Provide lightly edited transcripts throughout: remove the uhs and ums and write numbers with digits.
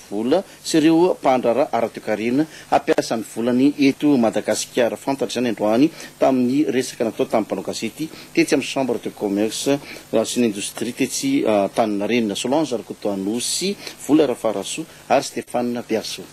vola sy ireo mpandrara ara-toekarena hampiasa ny volany eto Madagasikara. Fantatra izany androany tamin'ny resaka natao tamin'ny mpanao gazety tetsy amin'ny chambre de commerce sy n'industrie tetsy Taninarenina. Solange Rakotoanosy, Vola Rafarasoa ary Stéphane Berso.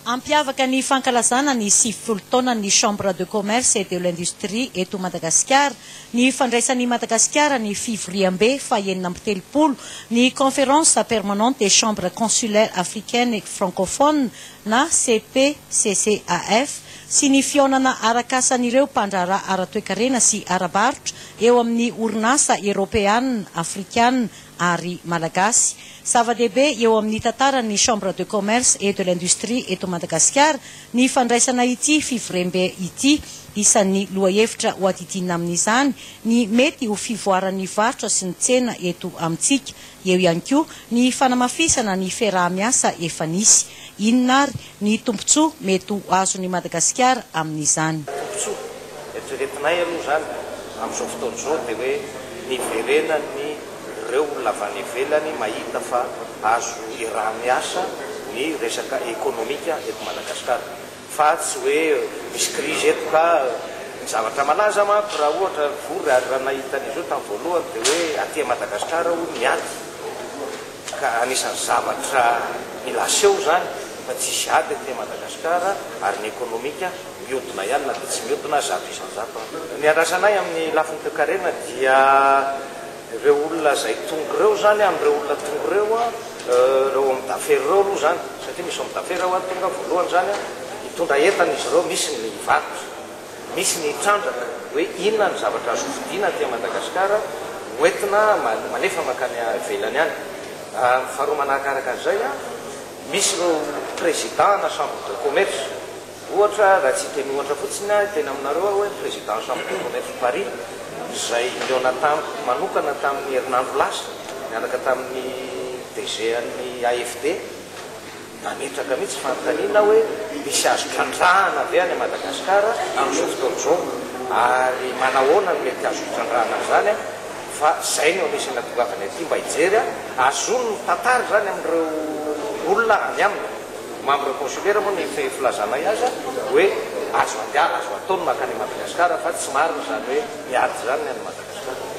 Ampiavaka ny fankalazana ny 70 taona ny chambre de commerce et de l'industrie eto Madagasikara, ny fandraisan'ny Madagasikara ny février fahaenina amby telopolo, ny conférence permanente des chambres consulaires africaines et francophones na CPCCAF sy ny fionana arakasan'ireo mpandrara ara-toekarena sy arabarotra eo amin'ny orinasa Europeanina, Afrikana ary Malagasy. Zava-dehibe eo amin'ny tantaran'ny chambre de commerce et de l'industrie eto Madagasikara ny fandraisana ity février ity, isan'ny lohahevitra ho adidinina amin'izany ny mety ho fivoaran'ny varotra sy ny tsena eto amintsika, eo ihany koa ny fanamafisana ny fiaraha-miasa efa nisy. Inona ary ny tombontsoa mety ho azon'ny Madagasikara amin'izany. Tombontsoa eritreretinay aloha zany amin'izao fotoana izao dia hoe niverena ny ireo olona avy any ivelany mahita fa azo iaraha-miasa ny resaka ekonomika eto Madagasikara. Fa tsy hoe misy crise eto ka ny zavatra malaza manko raha ohatra vory ary raha nahitan'izy io tamin'ny voalohany dia hoe aty Madagasikara ho miady. Ka anisan'ny zavatra mila aseho zany fa tsisy ady aty Madagasikara ary ny ekonomika mihodina ihany na dia tsy mihodina zato isan-jato. Ny andrasanay amin'ny lafin'ny toekarena dia ireo olona izay tonga ireo zany amin'ireo olona tonga ireo ireo amin'ny dafera ireo aloha zany satria misy amin'ny dafera ho tonga voalohany zany hitondra entana izy ireo, misy ny varotra, misy ny trandraka hoe inona ny zavatra azo vidiana aty Madagasikara hoentina manefa makany ivelany any. Faharoa manakaraka an'izay misy ireo président na chambre de commerce, ohatra raha tsy teny ohatra fotsiny teny aminareo hoe président chambre de commerce Paris izay leona manokana tamin'ny herinandro lasa miaraka tamin'ny DG an'ny AFD nametraka mihitsy fanontaniana hoe misy azo trandrahana avy any Madagasikara amin'izao fotoana izao ary manahoana ny mety azo trandrahana zany fa izay no misy natongavany aty mba hijery azony ny tantara zany amin'ireo olona any aminy membre consulaire moa ny filazanay azy hoe azo andeha azo ataony makany Madagasikara fa tsy marina zany hoe miady zany any Madagasikara.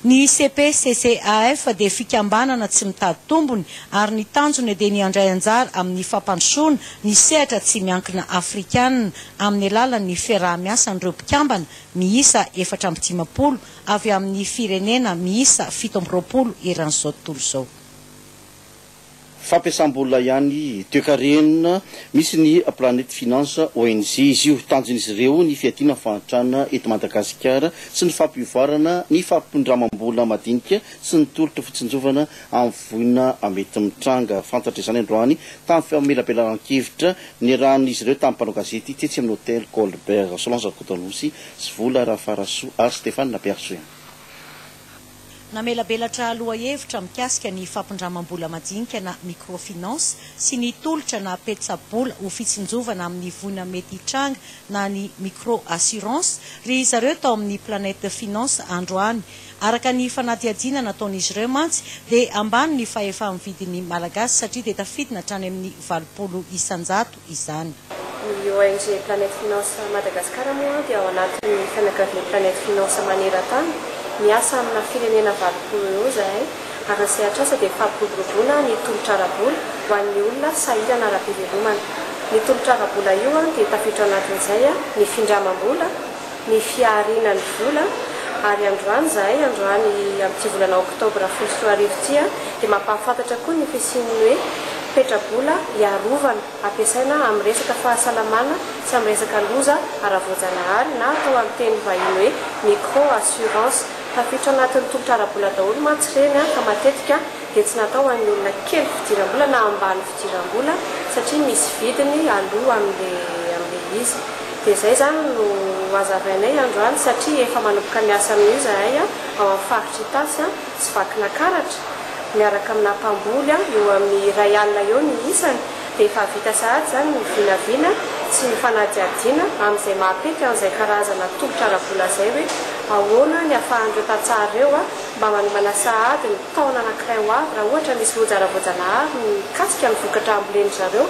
Ny CPCCAF dia fikambanana tsy mitady tombony ary ny tanjony dia ny andray anjara amin'ny fampandrosoana ny sehatra tsy miankina Afrikana amin'ny alalan'ny fiaraha-miasa n'ireo mpikambana miisa 450 avy amin'ny firenena miisa 720 eran'izao tontolo izao. Fampiasam-bola ihany toekarena misy ny Planète Finance ONG, izy io tanjon'izy ireo ny fiadiana fahantrana eto Madagasikara sy ny fampivoarana ny fampindramam-bola madinika sy ny tolotra fitsinjovana amin'ny voina mety mitranga. Fantatra izany androany tamin'ny famelabelaran-kevitra ny ran'izy ireo tamin'ny mpanao gazety tetsy amin'ny hôtel Colbert. Solange Rakotoanosy sy Vola Rafarasoa ary Stéphane Berso. Namelabelatra lohahevitra mikasika ny fampindramam-bola madinika na microfinance sy ny tolotra na petsa-bola ho fitsinjovana amin'ny voina mety hitranga na ny micro assurance ry zareo tao amin'ny Planète Finance androany. Araka ny fanadihadiana nataon'izy ireo mantsy dia ambany ny fahefa vidin'ny malagasy satria dia tafidina hatrany amin'ny 20 isanjato izany. Ny ONG Planète Finance Madagasikara moa dia ao anatin'ny fianakavian'ny Planète Finance maneran-tany miasa amina firenena 20 eo zahay ary ny sehatra asa dia fampiroboroboana ny tolotra ara-bola ho an'ny olona sahirana ara-pivelomana. Ny tolotra ara-bola io dia tafiditra anatin'izay ny findramam-bola, ny fiaharina ny vola ary androany zahay androany amin'ity volana oktobra 13 ity dia mampahafantatra koa ny fisian'ny hoe petra-bola iarovana ampiasaina amin'ny resaka fahasalamana sy amin'ny resaka loza ara-voajanahary na atao amin'ny teny vahiny hoe micro assurance. Tafiditra anatin'ny tolotra ara-bola daholo mantsy ireny fa matetika dia tsy natao an'ny olona kely fidiram-bola na ambany fidiram-bola satria misy vidiny aloha amin'ilay izy. Dia izay zany no hazavainay androany satria efa manomboka miasa amin'io zahay ao amin'ny faritra Itasy sy Vakinankaratra miaraka amina mpamboly eo amin'ny iray alina eo ny isany dia efa vita sahady zany ny vinavina sy ny fanadihadiana amin'izay mahapetra an'izay karazana tolotra ara-bola izay hoe ahoana ny ahafahandreo tantsara ireo mba manomana sahady ny taona anankiray ho avy raha ohatra misy voajaravoajanahary mikasika ny vokatra amboleny zareo.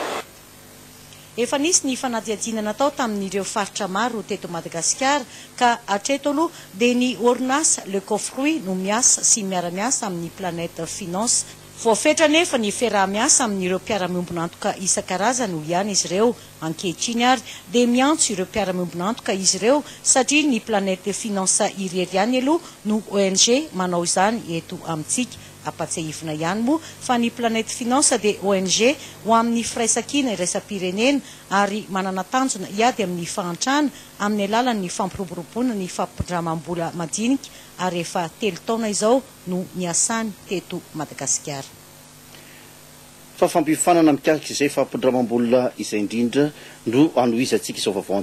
Efa nisy ny fanadihadiana natao tamin'ireo faritra maro teto Madagasikara ka hatreto aloha dia ny orinasa Le Cofruit no miasa sy miara-miasa amin'ny Planète Finance. Voafetra nefa ny fiaraha-miasa amin'ireo mpiara-miombonantoka isan-karazany ho ihany izy ireo ankehitriny ary dia miantso ireo mpiara-miombonantoka izy ireo satria ny Planète Finance irery ihany aloha no ONG manao izany eto amintsika. Apatsahivina ihany moa fa ny Planète Finance dia ONG ho amin'ny firaisan-kina iraisam-pirenena ary manana tanjona hiady amin'ny fahantrana amin'ny alalan'ny fampiroboroboana ny fampindramam-bola madinika ary efa 3 taona izao no niasany teto Madagasikara. Fa fampifanana mikasika izay fampindramam-bola izay indrindra no anohizatsika izao vaovao